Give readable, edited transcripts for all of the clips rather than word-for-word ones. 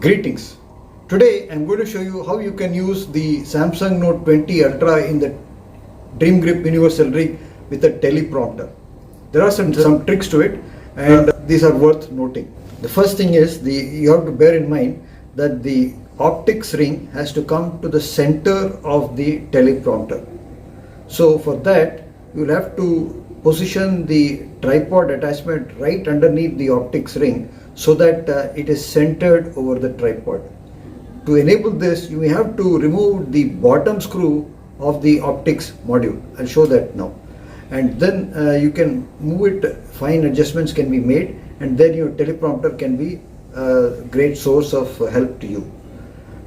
Greetings. Today I'm going to show you how you can use the Samsung Note 20 Ultra in the Dream Grip Universal Rig with a teleprompter. There are some tricks to it, and these are worth noting. The first thing is you have to bear in mind that the optics ring has to come to the center of the teleprompter. So for that you will have to position the tripod attachment right underneath the optics ring so that it is centered over the tripod. To enable this, you may have to remove the bottom screw of the optics module. I'll show that now. And then you can move it, fine adjustments can be made, and then your teleprompter can be a great source of help to you.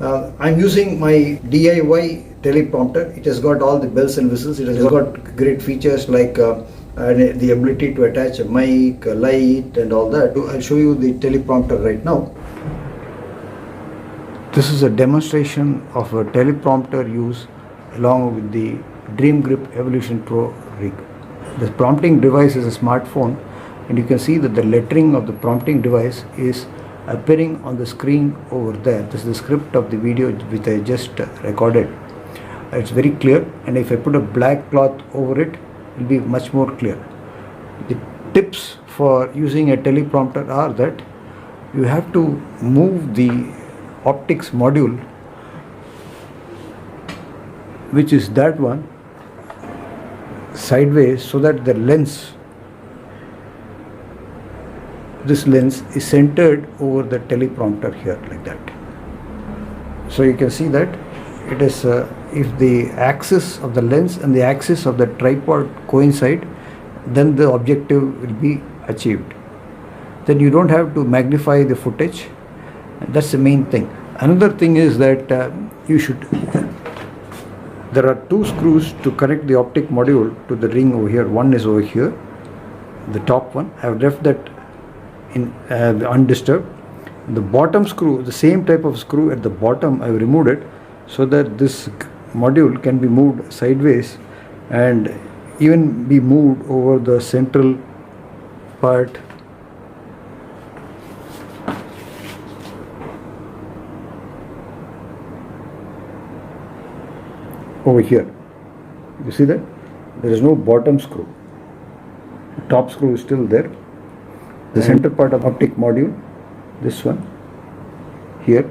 I'm using my DIY teleprompter. It has got all the bells and whistles. It has got great features like the ability to attach a mic, a light, and all that. I'll show you the teleprompter right now. This is a demonstration of a teleprompter use along with the Dream Grip Evolution Pro rig. The prompting device is a smartphone, and you can see that the lettering of the prompting device is appearing on the screen over there. This is the script of the video which I just recorded. It's very clear, and if I put a black cloth over it, it will be much more clear. The tips for using a teleprompter are that you have to move the optics module, which is that one, sideways so that the lens, this lens is centered over the teleprompter here like that. So you can see that it is if the axis of the lens and the axis of the tripod coincide, then the objective will be achieved. Then you don't have to magnify the footage. That's the main thing. Another thing is that there are two screws to connect the optic module to the ring over here. One is over here, the top one. I have left that in undisturbed. The bottom screw, the same type of screw at the bottom, I have removed it so that this module can be moved sideways and even be moved over the central part over here. You see that? There is no bottom screw. The top screw is still there. The center part of optic module, this one here,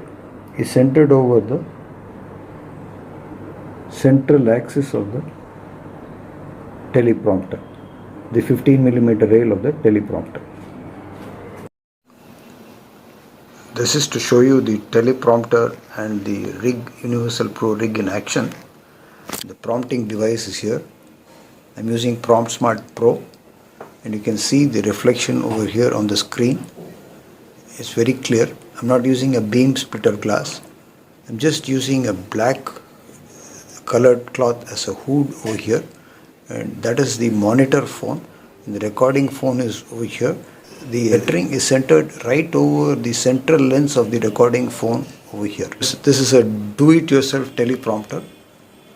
is centered over the central axis of the teleprompter, the 15mm rail of the teleprompter. This is to show you the teleprompter and the rig, Universal Pro rig in action. The prompting device is here. I'm using PromptSmart Pro, and you can see the reflection over here on the screen. It's very clear. I'm not using a beam splitter glass. I'm just using a black colored cloth as a hood over here, and that is the monitor phone, and the recording phone is over here. The lettering is centered right over the central lens of the recording phone over here. This is a do-it-yourself teleprompter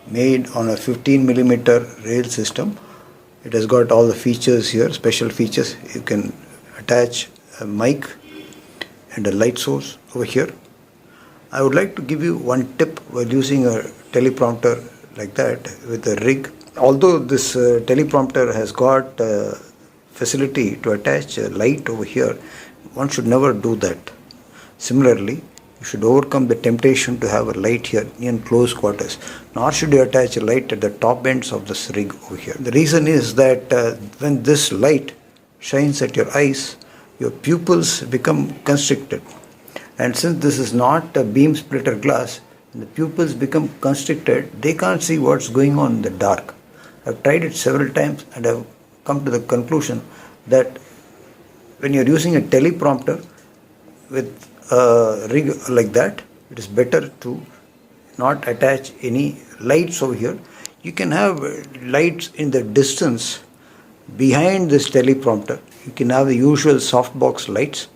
made on a 15mm rail system. It has got all the features here, special features. You can attach a mic and a light source over here. I would like to give you one tip while using a teleprompter like that with a rig. Although this teleprompter has got facility to attach a light over here, one should never do that. Similarly, you should overcome the temptation to have a light here in close quarters. Nor should you attach a light at the top ends of this rig over here. The reason is that when this light shines at your eyes, your pupils become constricted. And since this is not a beam splitter glass, the pupils become constricted, they can't see what's going on in the dark. I've tried it several times and I've come to the conclusion that when you're using a teleprompter with a rig like that, it is better to not attach any lights over here. You can have lights in the distance behind this teleprompter. You can have the usual softbox lights,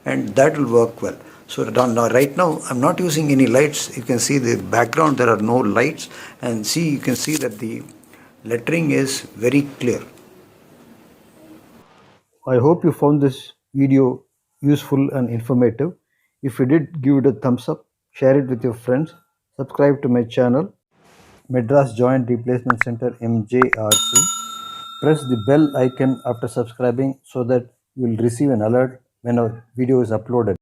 and that will work well. So right now I'm not using any lights. You can see the background, there are no lights, and you can see that the lettering is very clear. I hope you found this video useful and informative. If you did, give it a thumbs up, share it with your friends, subscribe to my channel Madras Joint Replacement Center MJRC. Press the bell icon after subscribing so that you will receive an alert when a video is uploaded.